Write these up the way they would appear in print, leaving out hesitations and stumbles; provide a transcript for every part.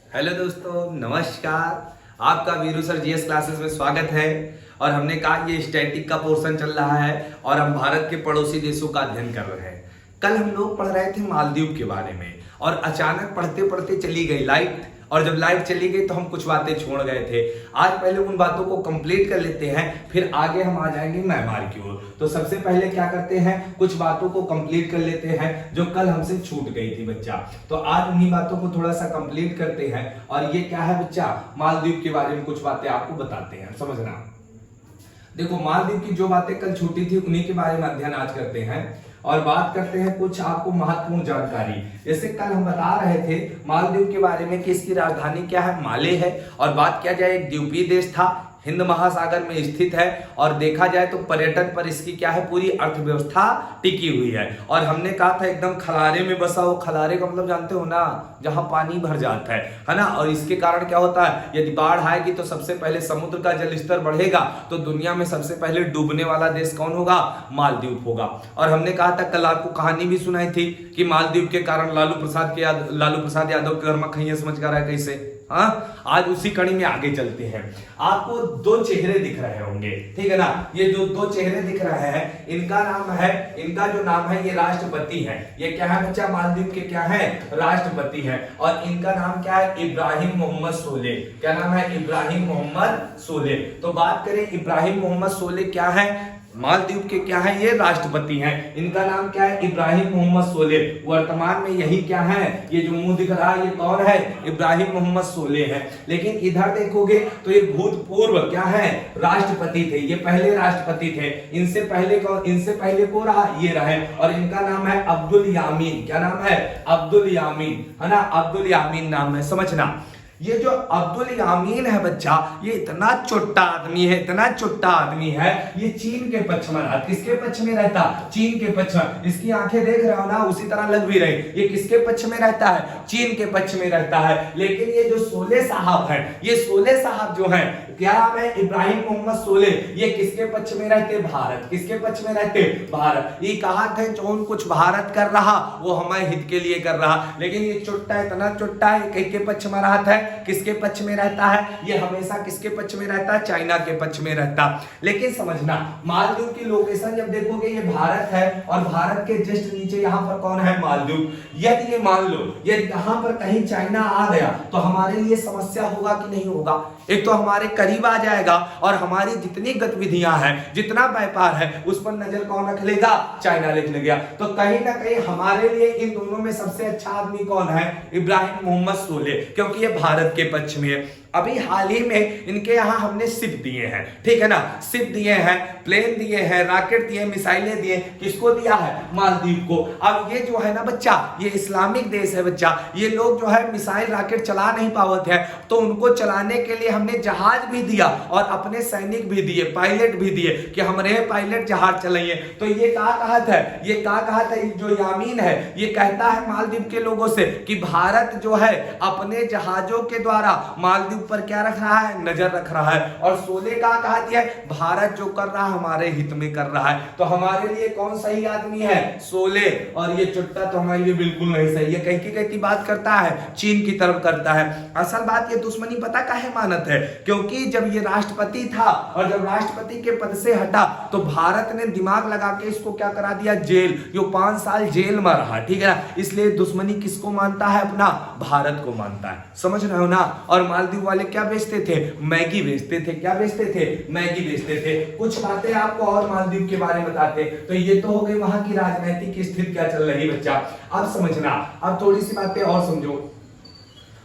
Hello दोस्तों, नमस्कार। आपका वीरू सर जीएस क्लासेस में स्वागत है। और हमने कहा ये स्टैटिक का पोर्शन चल रहा है और हम भारत के पड़ोसी देशों का अध्ययन कर रहे हैं। कल हम लोग पढ़ रहे थे मालदीव के बारे में और अचानक पढ़ते पढ़ते चली गई लाइट, और जब लाइट चली गई तो हम कुछ बातें छोड़ गए थे। आज पहले उन बातों को कंप्लीट कर लेते हैं, फिर आगे हम आ जाएंगे म्यांमार की ओर। तो सबसे पहले क्या करते हैं, कुछ बातों को कंप्लीट कर लेते हैं जो कल हमसे छूट गई थी बच्चा। तो आज उन्हीं बातों को थोड़ा सा कंप्लीट करते हैं। और ये क्या है बच्चा, मालदीव के बारे में कुछ बातें आपको बताते हैं, समझना। देखो, मालदीव की जो बातें कल छूटी थी उन्हीं के बारे में अध्ययन आज करते हैं और बात करते हैं कुछ आपको महत्वपूर्ण जानकारी। जैसे कल हम बता रहे थे मालदीव के बारे में कि इसकी राजधानी क्या है, माले है। और बात किया जाए, एक द्वीपीय देश था, हिंद महासागर में स्थित है। और देखा जाए तो पर्यटन पर इसकी क्या है, पूरी अर्थव्यवस्था टिकी हुई है। और हमने कहा था एकदम खलारे में बसा हो। खलारे का मतलब जानते हो ना, जहां पानी भर जाता है ना। और इसके कारण क्या होता है, यदि बाढ़ आएगी तो सबसे पहले समुद्र का जल स्तर बढ़ेगा तो दुनिया में सबसे पहले डूबने वाला देश कौन होगा, मालदीव होगा। और हमने कहा था, कल आपको कहानी भी सुनाई थी कि मालदीव के कारण लालू प्रसाद यादव के घर में खैया समझ कर रहा है कैसे। हाँ, आज उसी कड़ी में आगे चलते हैं। आपको दो चेहरे दिख रहे होंगे, ठीक है ना। ये जो दो चेहरे दिख रहे हैं, इनका नाम है, इनका जो नाम है ये राष्ट्रपति है। ये क्या है बच्चा, मालदीव के क्या है, राष्ट्रपति है। और इनका नाम क्या है, इब्राहिम मोहम्मद सोलेह। क्या नाम है, इब्राहिम मोहम्मद सोलेह। तो बात करें इब्राहिम मोहम्मद सोलेह क्या है, मालदीव के क्या है, ये राष्ट्रपति हैं। इनका नाम क्या है, इब्राहिम मोहम्मद सोलेह। वर्तमान में यही क्या है, ये जो मुंह दिख रहा है ये कौन है, इब्राहिम मोहम्मद सोलेह है। लेकिन इधर देखोगे तो ये भूतपूर्व क्या है, राष्ट्रपति थे। ये पहले राष्ट्रपति थे। इनसे पहले को रहा, ये रहे। और इनका नाम है अब्दुल यामीन। क्या नाम है, अब्दुल यामीन, है ना। अब्दुल यामीन नाम है, समझना। ये जो अब्दुल यामीन है बच्चा, ये इतना छोटा आदमी है, इतना छोटा आदमी है। ये चीन के पक्ष में रहता। किसके पक्ष में रहता, चीन के पक्ष में। इसकी आंखें देख रहे हो ना, उसी तरह लग भी रही। ये किसके पक्ष में रहता है, चीन के पक्ष में रहता है। लेकिन ये जो सोलेह साहब है, ये सोलेह साहब जो है, क्या नाम है, इब्राहिम मोहम्मद सोलेह। ये किसके पक्ष में रहते, भारत। किसके पक्ष में रहते, भारत। ये कहा था जो कुछ भारत कर रहा वो हमारे हित के लिए कर रहा। लेकिन ये चुट्टा, इतना चुट्टा है, कहीं के पक्ष में रहा था। किसके पक्ष में रहता है, ये हमेशा किसके पक्ष में रहता है, चाइना के पक्ष में रहता। लेकिन समझना, मालदीव की लोकेशन जब देखोगे ये भारत है और भारत के जस्ट नीचे यहाँ पर कौन है, मालदीव। यदि ये मान लो यदि यहाँ पर कहीं चाइना आ गया तो हमारे लिए समस्या होगा कि नहीं होगा। एक तो हमारे करीब आ जाएगा और हमारी जितनी गतिविधियां हैं, जितना व्यापार है, उस पर नजर कौन रख लेगा, चाइना रख लेगा। तो कहीं ना कहीं हमारे लिए इन दोनों में सबसे अच्छा आदमी कौन है, इब्राहिम मोहम्मद सोलेह, क्योंकि ये भारत के पक्ष में है। अभी हाल ही में इनके यहाँ हमने शिप दिए हैं, ठीक है ना। शिप दिए हैं, प्लेन दिए हैं, रॉकेट दिए, मिसाइलें दिए। किसको दिया है, मालदीव को। अब ये जो है ना बच्चा, ये इस्लामिक देश है बच्चा। ये लोग जो है मिसाइल रॉकेट चला नहीं पाते हैं, तो उनको चलाने के लिए हमने जहाज भी दिया और अपने सैनिक भी दिए, पायलट भी दिए कि हमारे पायलट जहाज चलाइए। तो ये क्या कहता है, ये क्या कहता है, जो यामीन है ये कहता है मालदीव के लोगों से कि भारत जो है अपने जहाजों के द्वारा मालदीव पर क्या रख रहा है, नजर रख रहा है। और सोलेह का कहा दिया है, भारत जो कर रहा है हमारे हित में कर रहा है। तो हमारे लिए कौन सही आदमी है, सोलेह। और ये चुट्टा तो हमारे लिए बिल्कुल नहीं सही है। कहती बात करता है, चीन की तरफ करता है। असल बात ये दुश्मनी पता काहे मानत है, क्योंकि जब ये राष्ट्रपति था और जब राष्ट्रपति के पद से हटा तो भारत ने दिमाग लगा के इसको क्या करा दिया, जेल। यो 5 साल जेल में रहा, ठीक है ना। इसलिए दुश्मनी किसको मानता है, अपना भारत को मानता है, समझ रहे हो ना। और मालदीव वाले क्या बेचते थे, मैगी बेचते थे। क्या बेचते थे, मैगी बेचते थे। कुछ बातें आपको और मालदीव के बारे में बताते। तो ये तो हो गई वहां की राजनीतिक स्थिति क्या चल रही बच्चा। अब समझना, अब थोड़ी सी बातें और समझो।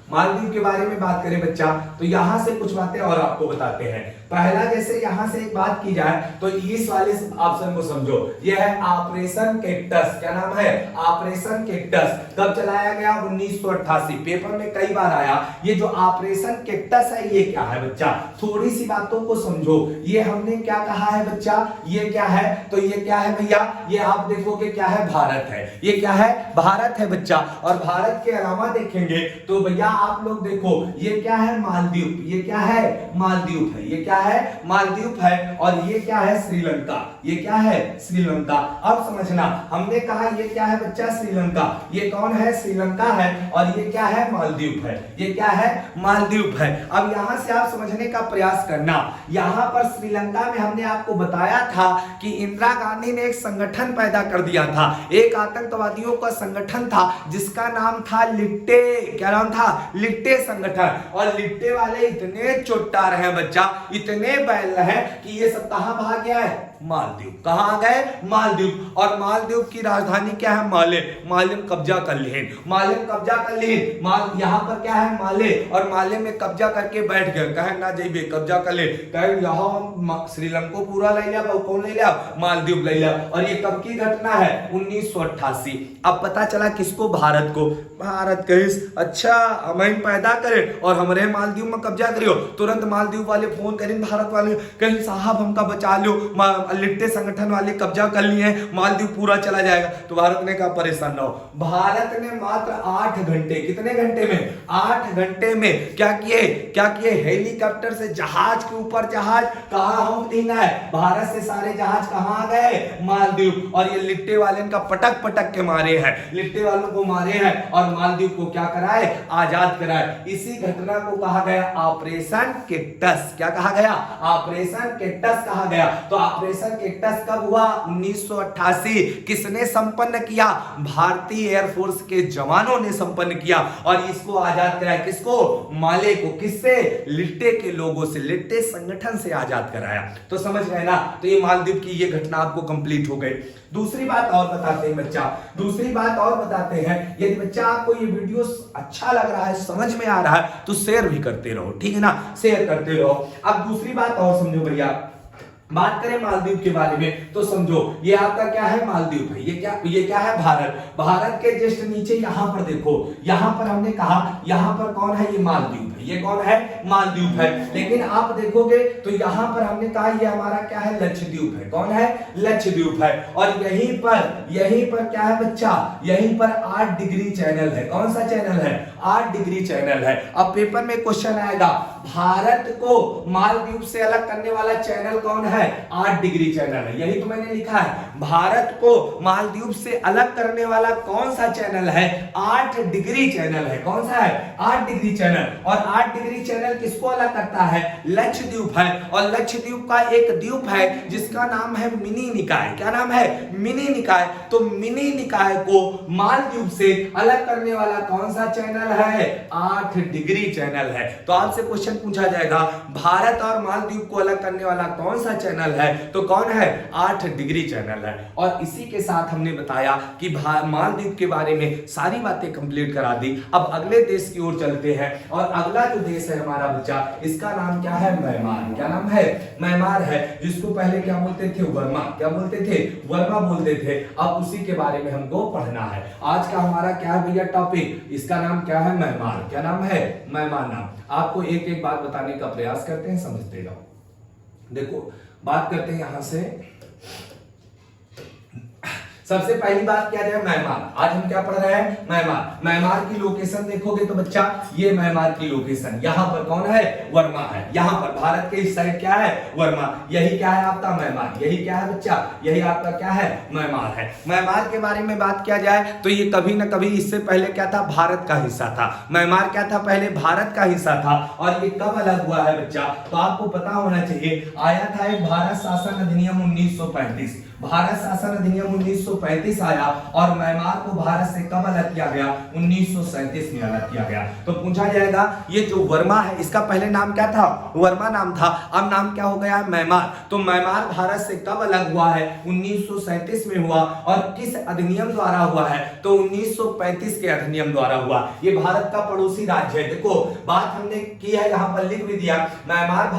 मालदीव के बारे में बात करें बच्चा, तो यहां से कुछ बातें और आपको बताते हैं। पहला, जैसे यहां से एक बात की जाए तो इस वाले ऑप्शन को समझो। यह है ऑपरेशन कैक्टस। क्या नाम है, ऑपरेशन कैक्टस। कब चलाया गया, 1988। पेपर में कई बार आया। ये जो ऑपरेशन कैक्टस है ये क्या है बच्चा, थोड़ी सी बातों को समझो। ये हमने क्या कहा है बच्चा, ये क्या है, तो ये क्या है भैया, ये आप देखोगे क्या है, भारत है। ये क्या है, भारत है बच्चा। और भारत के अलावा देखेंगे तो भैया यहाँ आप लोग देखो, ये क्या है? मालदीव। ये क्या है? मालदीव है। ये क्या है? मालदीव है। और ये क्या है? श्रीलंका। ये क्या है? श्रीलंका। अब समझना, हमने कहा ये क्या है बच्चा? श्रीलंका। ये कौन है? श्रीलंका है। और ये क्या है? मालदीव है। ये क्या है? मालदीव है। अब यहां से आप समझने का प्रयास करना, यहां पर श्रीलंका में हमने आपको बताया था कि इंदिरा गांधी ने एक संगठन पैदा कर दिया था, एक आतंकवादियों का संगठन था जिसका नाम था लिट्टे। क्या नाम था? लिट्टे संगठन। और लिट्टे वाले इतने चोट्टार हैं बच्चा, इतने बैल हैं कि ये सब कहां भाग गया है? मालदीव। कहां गए? मालदीव। और मालदीव की राजधानी क्या है? माले। माले में कब्जा कर लिए, माले में कब्जा कर लिए। यहाँ पर क्या है? माले। और माले में कब्जा करके बैठ गए, कहे ना जाइए, कब्जा कर ले, कहे यहाँ श्रीलंका पूरा ले लिया। कौन ले लिया? मालदीव ले लिया। और ये कब की घटना है? 1988। अब पता चला किसको? भारत को। भारत कहिस अच्छा हम पैदा करे और हमारे मालदीव में कब्जा करियो। तुरंत मालदीव वाले फोन करें भारत वाले, कहीं साहब हमका बचा लो, लिट्टे संगठन वाले कब्जा कर लिए, मालदीव पूरा चला जाएगा। तो भारत ने कहा परेशान ना हो। भारत ने मात्र 8 घंटे, कितने घंटे में? 8 घंटे में क्या किए? क्या किए? हेलीकॉप्टर से जहाज के ऊपर जहाज कहां हम देना है? भारत से सारे जहाज कहां गए? मालदीव। और ये लिट्टे वाले का पटक पटक के मारे हैं, लिट्टे वालों को मारे हैं और मालदीव को क्या कराए? आजाद कराए। इसी घटना को कहा गया ऑपरेशन कैक्टस। क्या कहा गया? ऑपरेशन कैक्टस कहा गया। तो ऑपरेशन कैक्टस कब हुआ? 1988। किसने संपन्न किया? भारतीय एयरफोर्स के जवानों ने संपन्न किया और इसको आजाद कराया। किसको? माले को। किससे? लिट्टे के लोगों से, लिट्टे संगठन से आजाद कराया। तो समझ गए ना? तो ये मालदीव की ये घटना आपको कंप्लीट हो गई। दूसरी बात और बताते हैं बच्चा, दूसरी बात और बताते हैं। यदि बच्चा आपको ये वीडियो अच्छा लग रहा है, समझ में आ रहा है, तो शेयर भी करते रहो, ठीक है ना? शेयर करते रहो। अब दूसरी बात और समझो भैया, बात करें मालदीव के बारे में तो समझो, ये आपका क्या है? मालदीव है। ये क्या है? भारत। भारत के जस्ट नीचे यहां पर देखो, यहां पर हमने कहा यहां पर कौन है? ये मालदीव है। ये कौन है? मालदीव है। लेकिन आप देखोगे तो यहां पर हमने कहा ये हमारा क्या है? लक्षद्वीप है। कौन है? लक्षद्वीप है। और यहीं पर क्या है बच्चा? यहीं पर 8 डिग्री चैनल है। कौन सा चैनल है? 8 डिग्री चैनल है। अब पेपर में क्वेश्चन आएगा, भारत को मालदीव से अलग करने वाला चैनल कौन है? 8 डिग्री चैनल है। यही तो मैंने लिखा है, भारत को मालदीव से अलग करने वाला कौन सा चैनल है? 8 डिग्री चैनल है। कौन सा है? 8 डिग्री चैनल। और 8 डिग्री चैनल किसको अलग करता है? लक्षद्वीप है। और लक्षद्वीप का एक द्वीप है जिसका नाम है मिनी निकाय। क्या नाम है? मिनी निकाय। तो मिनी निकाय को मालदीव से अलग करने वाला कौन सा चैनल है? 8 डिग्री चैनल है। तो आपसे क्वेश्चन पूछा जाएगा, भारत और मालदीव को अलग करने वाला कौन सा चैनल है? तो कौन है? 8 डिग्री चैनल है। और इसी के साथ हमने बताया कि मालदीव के बारे में सारी बातें कंप्लीट करा दी। अब अगले देश की ओर चलते हैं और अगला जो देश है हमारा बच्चा, इसका नाम क्या है? म्यांमार। क्या नाम है? म्यांमार है, जिसको पहले क्या बोलते थे? वर्मा। क्या बोलते थे? वर्मा बोलते थे। अब उसी के बारे में हमको पढ़ना है। आज का हमारा क्या है भैया टॉपिक? इसका नाम क्या है? म्यांमार। क्या नाम है? म्यांमार नाम। आपको एक एक बात बताने का प्रयास करते हैं, समझते रहो। देखो बात करते हैं यहां से। सबसे पहली बात क्या है? म्यांमार। आज हम क्या पढ़ रहे हैं? म्यांमार। म्यांमार की लोकेशन देखोगे तो बच्चा, ये म्यांमार की लोकेशन, यहां पर कौन है? वर्मा है। यहां पर भारत के इस साइड क्या है? वर्मा। यही क्या है आपका? म्यांमार। यही क्या है बच्चा? यही आपका क्या है? म्यांमार है। म्यांमार के बारे में बात किया जाए तो ये कभी ना कभी इससे पहले क्या था? भारत का हिस्सा था। म्यांमार क्या था? पहले भारत का हिस्सा था। और ये कब अलग हुआ है बच्चा? तो आपको पता होना चाहिए, आया था एक भारत शासन अधिनियम 1935। भारत शासन अधिनियम 1935 आया और म्यांमार को भारत से कब अलग किया गया? 1937 में अलग किया गया। तो पूछा जाएगा ये जो वर्मा है, इसका पहले नाम क्या था? वर्मा नाम था। अब नाम क्या हो गया? म्यांमार। तो म्यांमार भारत से कब अलग हुआ है? 1937 में हुआ। और किस अधिनियम द्वारा हुआ है? तो 1935 के अधिनियम द्वारा हुआ। ये भारत का पड़ोसी राज्य है। देखो बात हमने की है, यहाँ पर लिख भी दिया। म्यांमार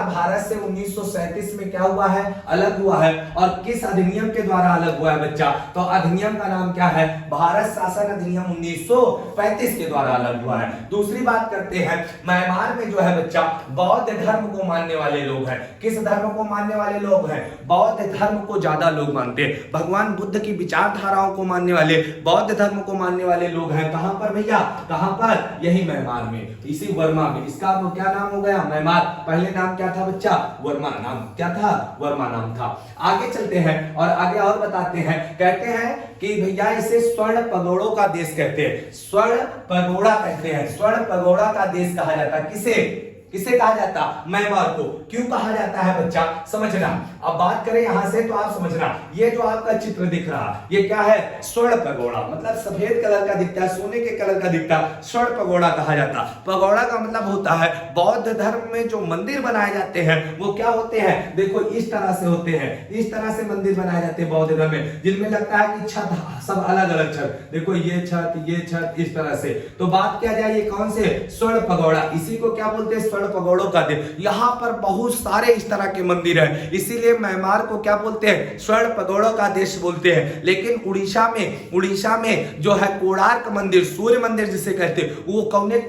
भारत से 1937 में क्या हुआ है? अलग हुआ है। और किस अधिनियम के द्वारा अलग हुआ है बच्चा? तो अधिनियम का नाम क्या है? भारत शासन अधिनियम 1935 के द्वारा अलग हुआ है। दूसरी बात करते हैं, म्यांमार में जो है बच्चा बौद्ध धर्म को मानने वाले लोग हैं। किस धर्म को मानने वाले लोग हैं? बौद्ध धर्म को ज्यादा लोग मानते हैं। भगवान बुद्ध की विचारधाराओं को मानने वाले, बौद्ध धर्म को मानने वाले लोग हैं। कहां पर भैया? कहां पर? यही म्यांमार में, इसी वर्मा में। इसका तो क्या नाम हो गया? म्यांमार। पहले नाम क्या था बच्चा? वर्मा। नाम क्या था? वर्मा नाम था। आगे चलते हैं और आगे और बताते हैं। कहते हैं कि भैया इसे स्वर्ण पगोड़ों का देश कहते हैं। स्वर्ण पगोड़ा कहते हैं। स्वर्ण पगोड़ा का देश कहा जाता है। किसे? किसे कहा जाता? म्यांमार को। क्यों कहा जाता है बच्चा? समझना। अब बात करें यहां से तो आप समझना, ये जो आपका चित्र दिख रहा है ये क्या है? स्वर्ण पगोड़ा, मतलब सफेद कलर का दिखता है, सोने के कलर का दिखता है, स्वर्ण पगोड़ा कहा जाता। पगोड़ा का मतलब होता है बौद्ध धर्म में जो मंदिर बनाए जाते हैं वो क्या होते हैं? देखो इस तरह से होते हैं, इस तरह से मंदिर बनाए जाते हैं बौद्ध धर्म में, जिनमें लगता है कि छत सब अलग अलग छत, देखो ये छत इस तरह से। तो बात किया जाए ये कौन से? स्वर्ण पगोड़ा। इसी को क्या बोलते हैं? स्वर्ण पगोड़ों का देश। यहाँ पर बहुत सारे इस तरह के मंदिर हैं, इसीलिए म्यांमार को क्या बोलते हैं? स्वर्ण पगोड़ों का देश बोलते हैं। लेकिन उड़ीसा में जो है कोणार्क मंदिर, सूर्य मंदिर जिसे कहते हैं, वो कौन है?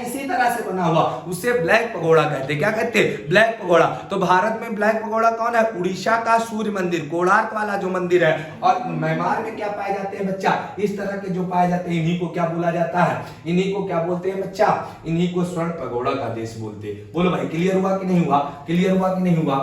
इसी तरह से बना हुआ, उसे ब्लैक पगोड़ा कहते हैं। क्या कहते हैं? Black pagoda. तो भारत में ब्लैक पगोड़ा कौन है? उड़ीसा का सूर्य मंदिर, कोणार्क वाला जो मंदिर है। और म्यांमार में क्या पाए जाते हैं बच्चा? इस तरह के जो पाए जाते हैं, इन्हीं को क्या बोला जाता है? इन्हीं को क्या बोलते हैं बच्चा? इन्हीं को स्वर्ण पगोड़ा का देश बोलते हैं। बोलो भाई, क्लियर हुआ कि नहीं हुआ? क्लियर हुआ कि नहीं हुआ?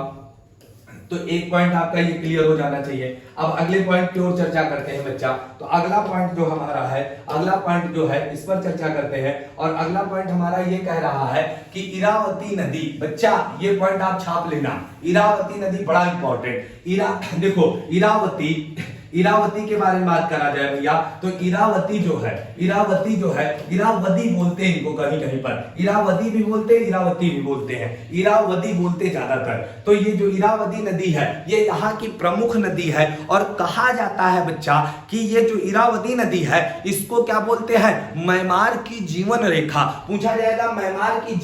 तो एक पॉइंट आपका ये क्लियर हो जाना चाहिए। अब अगले पॉइंट की ओर चर्चा करते हैं बच्चा। तो अगला पॉइंट जो हमारा है, अगला पॉइंट जो है इस पर चर्चा करते हैं। और अगला पॉइंट हमारा ये कह रहा है कि इरावती नदी, बच्चा ये पॉइंट आप छाप लेना, इरावती नदी बड़ा इंपॉर्टेंट। देखो इरावती के बारे में बात करा जाए भैया, तो इरावती जो है इरावती बोलते हैं इनको, कहीं कहीं पर इरावती भी बोलते हैं, इरावती भी बोलते हैं, इरावती बोलते ज्यादातर। तो ये जो इरावती नदी है ये यहाँ की प्रमुख नदी है। और कहा जाता है बच्चा कि ये जो इरावती नदी है इसको क्या बोलते हैं? म्यांमार की जीवन रेखा। पूछा जाएगा म्यांमार की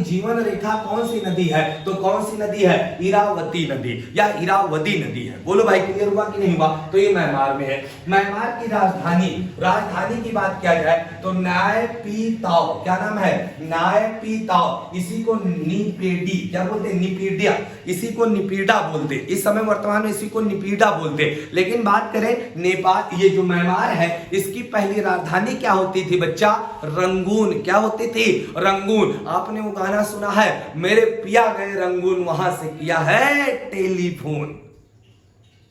जीवन रेखा कौन सी नदी है? तो कौन सी नदी है? इरावती नदी या इरावती नदी है। बोलो भाई, क्लियर हुआ कि नहीं हुआ? तो ये म्यांमार में है। म्यांमार की राजधानी की बात किया जाए तो नायपीताओ। क्या नाम है? नायपीताओ। इसी को निपेडी क्या बोलते हैं? निपीडिया। इसी को निपीडा बोलते, इस समय वर्तमान में इसी को निपीडा बोलते। लेकिन बात करें नेपाल, ये जो म्यांमार है इसकी पहली राजधानी क्या होती थी बच्चा? रंगून। क्या होती थी? रंगून। आपने वो गाना सुना है, मेरे पिया गए रंगून, वहां से किया है टेलीफोन।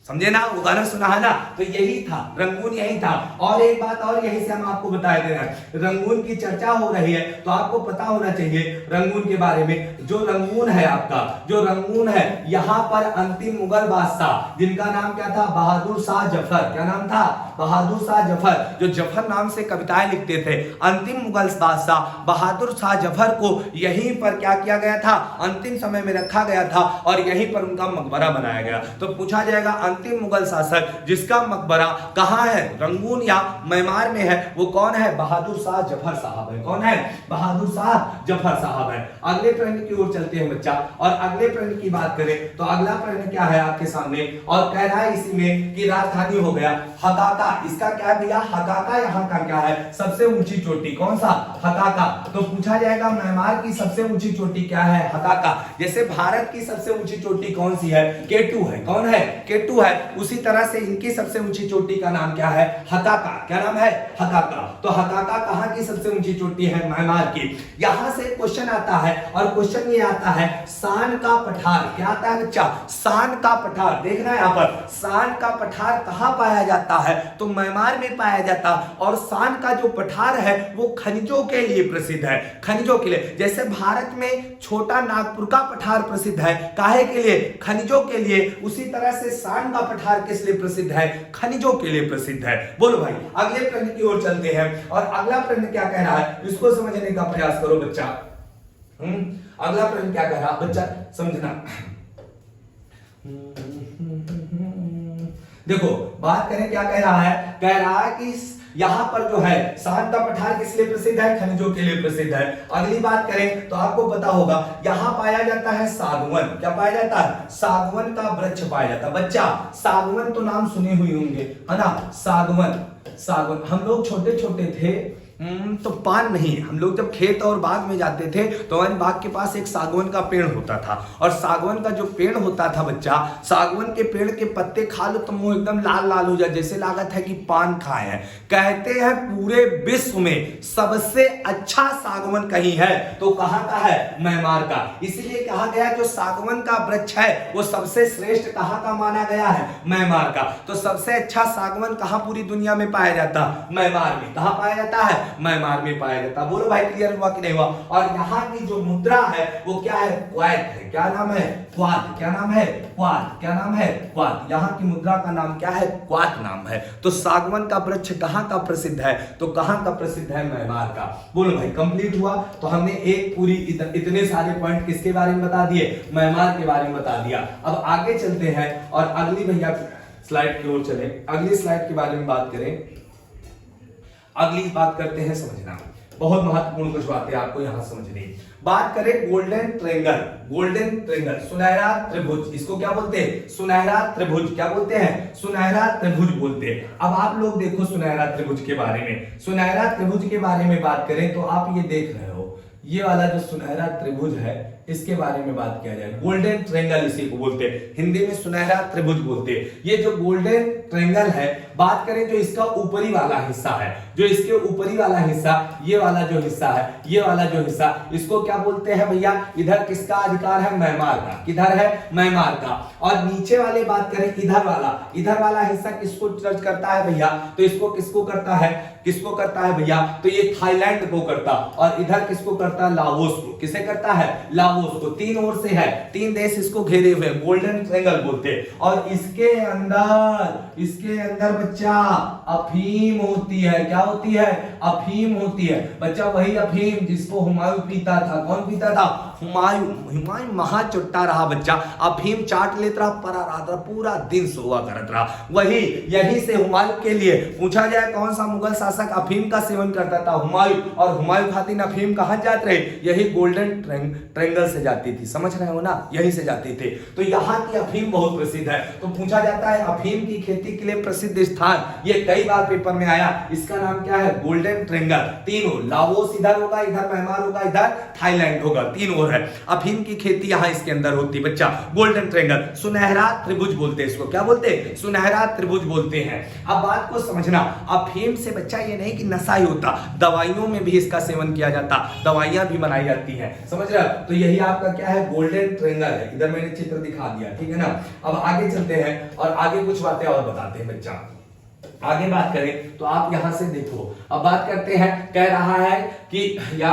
समझे ना? वो गाना सुना है ना? तो यही था, रंगून यही था। और एक बात और यही से हम आपको बताए दे रहे हैं, रंगून की चर्चा हो रही है तो आपको पता होना चाहिए रंगून के बारे में। जो रंगून है आपका, जो रंगून है, यहाँ पर अंतिम मुगल बादशाह जिनका नाम क्या था? बहादुर शाह जफर। क्या नाम था? बहादुर शाह जफर, जो जफर नाम से कविताएं लिखते थे। अंतिम मुगल बादशाह बहादुर शाह जफर को यहीं पर क्या किया गया था? अंतिम समय में रखा गया था और यहीं पर उनका मकबरा बनाया गया। तो पूछा जाएगा अंतिम मुगल शासक जिसका मकबरा कहां है? रंगून या म्यांमार में है, वो कौन है? बहादुर शाह जफर साहब है। कौन है? बहादुर शाह जफर साहब है। अगले प्रश्न की ओर चलते हैं बच्चा। और अगले प्रश्न की बात करें तो अगला प्रश्न क्या है आपके सामने? और कह रहा है इसी में कि राजधानी हो गया हकाका। इसका क्या है भैया? हकाका यहाँ का क्या है? सबसे ऊंची चोटी। कौन सा? हकाका। तो पूछा जाएगा म्यांमार की सबसे ऊंची चोटी क्या है? हकाका। जैसे भारत की सबसे ऊंची चोटी कौन सी है? केटू है। कौन है? केटू है। उसी तरह से इनकी सबसे ऊंची चोटी का नाम क्या है? हकाका। क्या नाम है? हकाका। तो हकाका कहां की सबसे ऊंची चोटी है? म्यांमार की। यहां से क्वेश्चन आता है और क्वेश्चन ये आता है सान का पठार। क्या आता है बच्चा? सान का पठार। देखना यहाँ पर सान का पठार कहां पाया जाता है? तो म्यांमार में पाया जाता। और सान का जो पठार है वो खनिजों के लिए प्रसिद्ध है। खनिजों के लिए, जैसे भारत में छोटा नागपुर का पठार प्रसिद्ध है, काहे के लिए? खनिजों के लिए। उसी तरह से सान का पठार किस लिए प्रसिद्ध है? खनिजों के लिए प्रसिद्ध है। बोलो भाई, अगले प्रश्न की ओर चलते हैं। और अगला प्रश्न क्या कह रहा है इसको समझने का प्रयास करो बच्चा। अगला प्रश्न क्या कह रहा है बच्चा? समझना। देखो बात करें क्या कह रहा है? कह रहा है कि यहाँ पर जो है शांता पठार किस लिए प्रसिद्ध है? खनिजों के लिए प्रसिद्ध है। अगली बात करें तो आपको पता होगा यहाँ पाया जाता है सागवन। क्या पाया जाता है? सागवन का वृक्ष पाया जाता है। बच्चा सागवन तो नाम सुने हुए होंगे, है ना? सागवन, सागवन हम लोग छोटे छोटे थे तो पान नहीं, हम लोग जब खेत और बाग में जाते थे तो हमारे बाग के पास एक सागवन का पेड़ होता था, और सागवन का जो पेड़ होता था बच्चा, सागवन के पेड़ के पत्ते खा लो तो मुंह एकदम लाल लाल हो जाए, जैसे लागत है कि पान खाए हैं। कहते हैं पूरे विश्व में सबसे अच्छा सागवन कहीं है तो कहां का है? म्यांमार का। इसलिए कहा गया जो सागवन का वृक्ष है वो सबसे श्रेष्ठ कहां का माना गया है? म्यांमार का। तो सबसे अच्छा सागवन कहां पूरी दुनिया में पाया जाता? म्यांमार में। कहां पाया जाता है? म्यांमार में पाया जाता। बोलो भाई क्लियर हुआ कि नहीं हुआ? और यहाँ की जो मुद्रा है वो क्या है? क्वैत है। क्या नाम है? क्वात। क्या नाम है? क्वात। क्या नाम है? क्वात। यहाँ की मुद्रा का नाम क्या है? क्वात नाम है। तो सागवन का वृक्ष कहाँ का प्रसिद्ध है? तो कहाँ का प्रसिद्ध है? म्यांमार का। बोलो भाई कंप्लीट हुआ। तो हमने एक पूरी इतने सारे पॉइंट किसके बारे में बता दिए? म्यांमार के बारे में बता दिया। अब आगे चलते हैं और अगली भैया स्लाइड की ओर चले। अगली स्लाइड के बारे में बात करें। अगली बात करते हैं समझना, बहुत महत्वपूर्ण कुछ बातें आपको यहां समझनी। बात करें गोल्डन ट्रायंगल। गोल्डन ट्रायंगल, सुनहरा त्रिभुज, इसको क्या बोलते हैं? सुनहरा त्रिभुज। क्या बोलते हैं? सुनहरा त्रिभुज बोलते हैं। अब आप लोग देखो सुनहरा त्रिभुज के बारे में। सुनहरा त्रिभुज के बारे में बात करें तो आप ये देख रहे हो, ये वाला जो सुनहरा त्रिभुज है इसके बारे में बात किया जाए, गोल्डन ट्रायंगल इसी को बोलते हैं, हिंदी में सुनहरा त्रिभुज बोलते हैं। ये जो गोल्डन ट्रायंगल है, बात करें जो इसका ऊपरी वाला हिस्सा है, जो इसके ऊपरी वाला हिस्सा, ये वाला जो हिस्सा है, ये वाला जो हिस्सा, इसको क्या बोलते हैं भैया? इधर किसका अधिकार है? म्यांमार का। किधर है? म्यांमार का। और नीचे वाले बात करें इधर वाला हिस्सा किसको टच करता है भैया? तो इसको किसको करता है? किसको करता है भैया? तो ये थाईलैंड को करता, और इधर किसको करता है? लाओस को। किसे करता है? लाओस को। तीन ओर से है, तीन देश इसको घेरे हुए, गोल्डन ट्रायंगल बोलते हैं। और इसके अंदर बच्चा अफीम होती है। क्या होती है? अफीम होती है बच्चा, वही अफीम जिसको हुमायूं पीता था। कौन पीता था? हुमायूं महा चुट्टा रहा बच्चा, अफीम चाट लेता रहा, परा रहा, पूरा दिन सोवा करत रहा। वही यहीं से हुमायूं के लिए पूछा जाए कौन सा मुगल शासक अफीम का सेवन करता था? हुमायूं। और हुमायूं खातिर अफीम कहां जाते रहे? यही गोल्डन ट्रायंगल से जाती थी। समझ रहे हो ना? यहीं से जाती थी। तो यहाँ की अफीम बहुत प्रसिद्ध है। तो पूछा जाता है अफीम की खेती के लिए प्रसिद्ध स्थान, ये कई बार पेपर में आया, इसका नाम क्या है? Golden triangle. तीनों, लाओस इधर होगा, इधर म्यांमार होगा, इधर थाईलैंड होगा, तीन ओर है। अफीम की खेती यहाँ इसके अंदर होती बच्चा, गोल्डन ट्रायंगल। सुनहरा त्रिभुज बोलते हैं इसको। क्या बोलते हैं? सुनहरा त्रिभुज बोलते हैं। अब बात को समझना, अफीम से बच्चा ये नहीं कि नशा ही होता, दवाइयों में भी इसका सेवन किया जाता, दवाइयां भी बनाई जाती हैं। समझ रहे? तो यही आपका क्या है? गोल्डन ट्रायंगल है। इधर मैंने चित्र दिखा दिया, ठीक है ना? अब आगे चलते हैं और आगे कुछ बातें और बताते हैं बच्चा। आगे बात करें तो आप यहां से देखो, अब बात करते हैं, कह रहा है कि या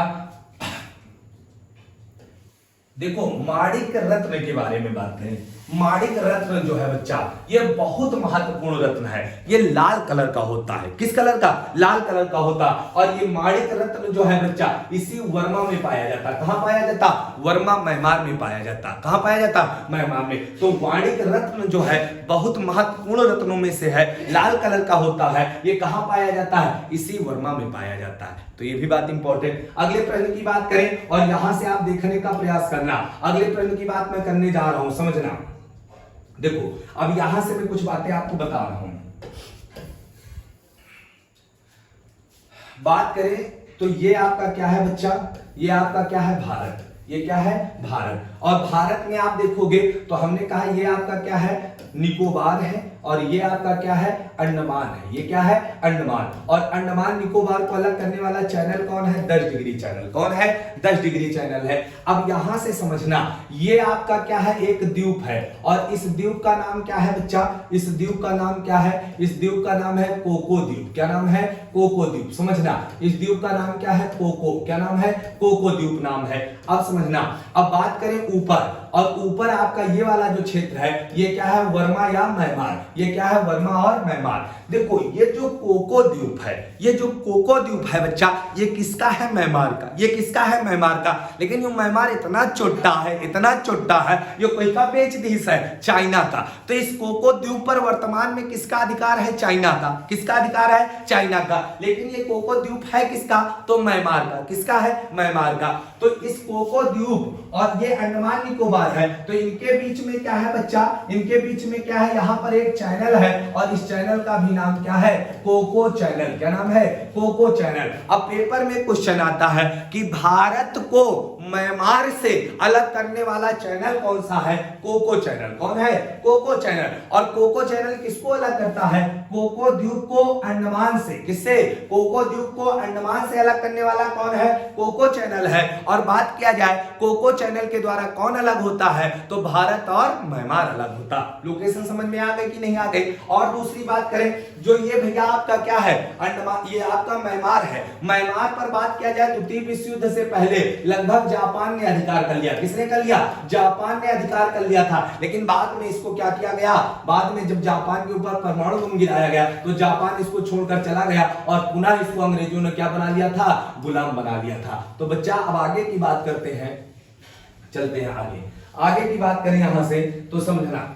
देखो माणिक रत्न के बारे में बात करें। माणिक रत्न जो है बच्चा, ये बहुत महत्वपूर्ण रत्न है। ये लाल कलर का होता है। किस कलर का? लाल कलर का होता। और ये माणिक रत्न जो है बच्चा, इसी वर्मा में पाया जाता। कहां पाया जाता? वर्मा, म्यांमार में पाया जाता। कहां पाया जाता? म्यांमार में। तो माणिक रत्न जो है बहुत महत्वपूर्ण रत्नों में से है, लाल कलर का होता है। ये कहां पाया जाता है? इसी वर्मा में पाया जाता है। तो ये भी बात इंपॉर्टेंट। अगले प्रश्न की बात करें और यहां से आप देखने का प्रयास करना। अगले प्रश्न की बात मैं करने जा रहा हूं, समझना। देखो अब यहां से मैं कुछ बातें आपको बता रहा हूं। बात करें तो ये आपका क्या है बच्चा? ये आपका क्या है? भारत। ये क्या है? भारत। और भारत में आप देखोगे तो हमने कहा ये आपका क्या है? निकोबार है, और ये आपका क्या है? अंडमान है। ये क्या है? अंडमान। और अंडमान निकोबार को अलग करने वाला चैनल कौन है? 10 डिग्री चैनल। कौन है? 10 डिग्री चैनल है। अब यहां से समझना, ये आपका क्या है? एक द्वीप है, और इस द्वीप का नाम क्या है बच्चा? इस द्वीप का नाम क्या है? इस द्वीप का नाम है कोको द्वीप। क्या नाम है? कोको द्वीप। समझना, इस द्वीप का नाम क्या है? कोको। क्या नाम है? कोको द्वीप नाम है। अब समझना, अब बात करें ऊपर, और ऊपर आपका ये वाला जो क्षेत्र है ये क्या है, वर्मा या म्यांमार। ये क्या है, वर्मा और म्यांमार। देखो ये जो कोको द्वीप है, ये जो कोको द्वीप है बच्चा, ये किसका है, म्यांमार का। ये किसका है, म्यांमार का। लेकिन ये म्यांमार इतना छोटा है, इतना छोटा है, ये कोई का बेच देश है, चाइना का। तो इस कोको द्वीप पर वर्तमान में किसका अधिकार है, चाइना का। किसका अधिकार है, चाइना का। लेकिन ये कोको द्वीप है किसका, तो म्यांमार का। किसका है, म्यांमार का। तो इस कोको द्वीप और ये अंडमान निकोबार है, तो इनके बीच में क्या है बच्चा, इनके बीच में क्या है, यहाँ पर एक चैनल है और इस चैनल का भी नाम क्या है, कोको चैनल। क्या नाम है, कोको चैनल। अब पेपर में क्वेश्चन आता है कि भारत को म्यांमार से अलग करने वाला चैनल कौन सा है, कोको चैनल। कौन है, कोको चैनल। और कोको चैनल किसको अलग करता है, कोको द्वीप को अंडमान से। किससे, कोको द्वीप को अंडमान से अलग करने वाला कौन है, कोको चैनल है। और बात किया जाए कोको चैनल के द्वारा कौन अलग होता है, तो भारत और म्यांमार अलग होता। लोकेशन समझ में आ गई कि नहीं आ गई। और दूसरी बात करें, जो ये भैया आपका क्या है, अंडमान, ये आपका म्यांमार है। म्यांमार पर बात किया जाए द्वितीय विश्व युद्ध से पहले लगभग जापान ने अधिकार कर लिया। किसने कर लिया, जापान ने अधिकार कर लिया था। लेकिन बाद में इसको क्या किया गया, बाद में जब जापान के ऊपर परमाणु बम गिराया गया तो जापान इसको छोड़कर चला गया और पुनः इसको अंग्रेजों ने क्या बना लिया था, गुलाम बना लिया था। तो बच्चा अब आगे की बात करते हैं, चलते हैं आगे की बात करें यहां से तो समझना।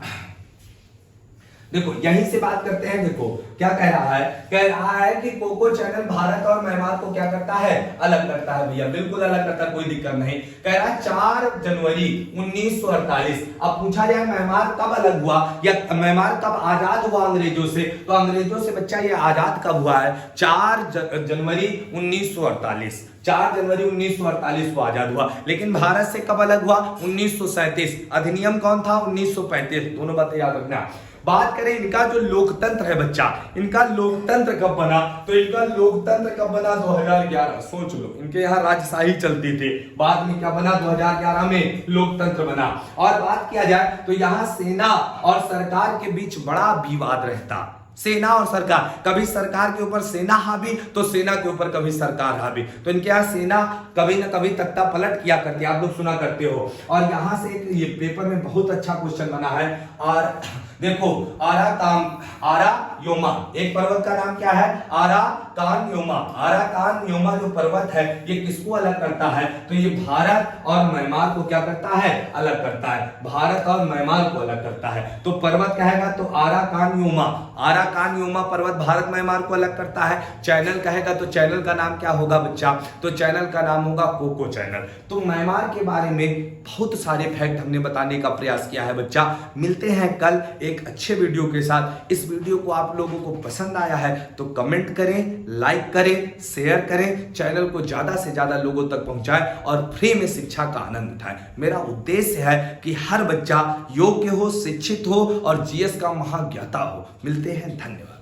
देखो यहीं से बात करते हैं। देखो क्या कह रहा है कि कोको चैनल भारत और म्यांमार को क्या करता है, अलग करता है। भैया बिल्कुल अलग करता है, कोई दिक्कत नहीं। कह रहा है 4 जनवरी 1948। अब पूछा जाए म्यांमार कब अलग हुआ या म्यांमार कब आजाद हुआ अंग्रेजों से, तो अंग्रेजों से बच्चा ये आजाद कब हुआ है, 4 जनवरी 1948। 4 जनवरी 1948 को आजाद हुआ। लेकिन भारत से कब अलग हुआ, 1937। अधिनियम कौन था, 1935। दोनों बातें याद रखना। बात करें इनका जो लोकतंत्र है बच्चा, इनका लोकतंत्र कब बना, तो इनका लोकतंत्र कब बना, 2011। सोच लो, इनके यहाँ राजशाही चलती थी, बाद में क्या बना, 2011 में लोकतंत्र बना। और बात किया जाए तो यहाँ सेना और सरकार के बीच बड़ा विवाद रहता। सेना और सरकार, कभी सरकार के ऊपर सेना हावी तो सेना के ऊपर कभी सरकार हावी। तो इनके यहाँ सेना कभी ना कभी तख्ता पलट किया करती है, आप लोग सुना करते हो। और यहां से एक ये पेपर में बहुत अच्छा क्वेश्चन बना है। और देखो आरा योमा, एक पर्वत का नाम क्या है, आरा कान योमा। आरा कान योमा जो पर्वत है ये किसको अलग करता है, तो ये भारत और म्यांमार को क्या करता है, अलग करता है। भारत और म्यांमार को अलग करता है। तो पर्वत कहेगा तो आरा कान योमा, आरा कान योमा पर्वत भारत म्यांमार को अलग करता है। चैनल कहेगा तो चैनल का नाम क्या होगा बच्चा, तो चैनल का नाम होगा कोको चैनल। तो म्यांमार के बारे में बहुत सारे फैक्ट हमने बताने का प्रयास किया है बच्चा। मिलते हैं कल एक अच्छे वीडियो के साथ। इस वीडियो को आप लोगों को पसंद आया है तो कमेंट करें, लाइक करें, शेयर करें, चैनल को ज्यादा से ज्यादा लोगों तक पहुंचाएं और फ्री में शिक्षा का आनंद उठाएं। मेरा उद्देश्य है कि हर बच्चा योग्य हो, शिक्षित हो और जीएस का महाज्ञाता हो। मिलते हैं, धन्यवाद।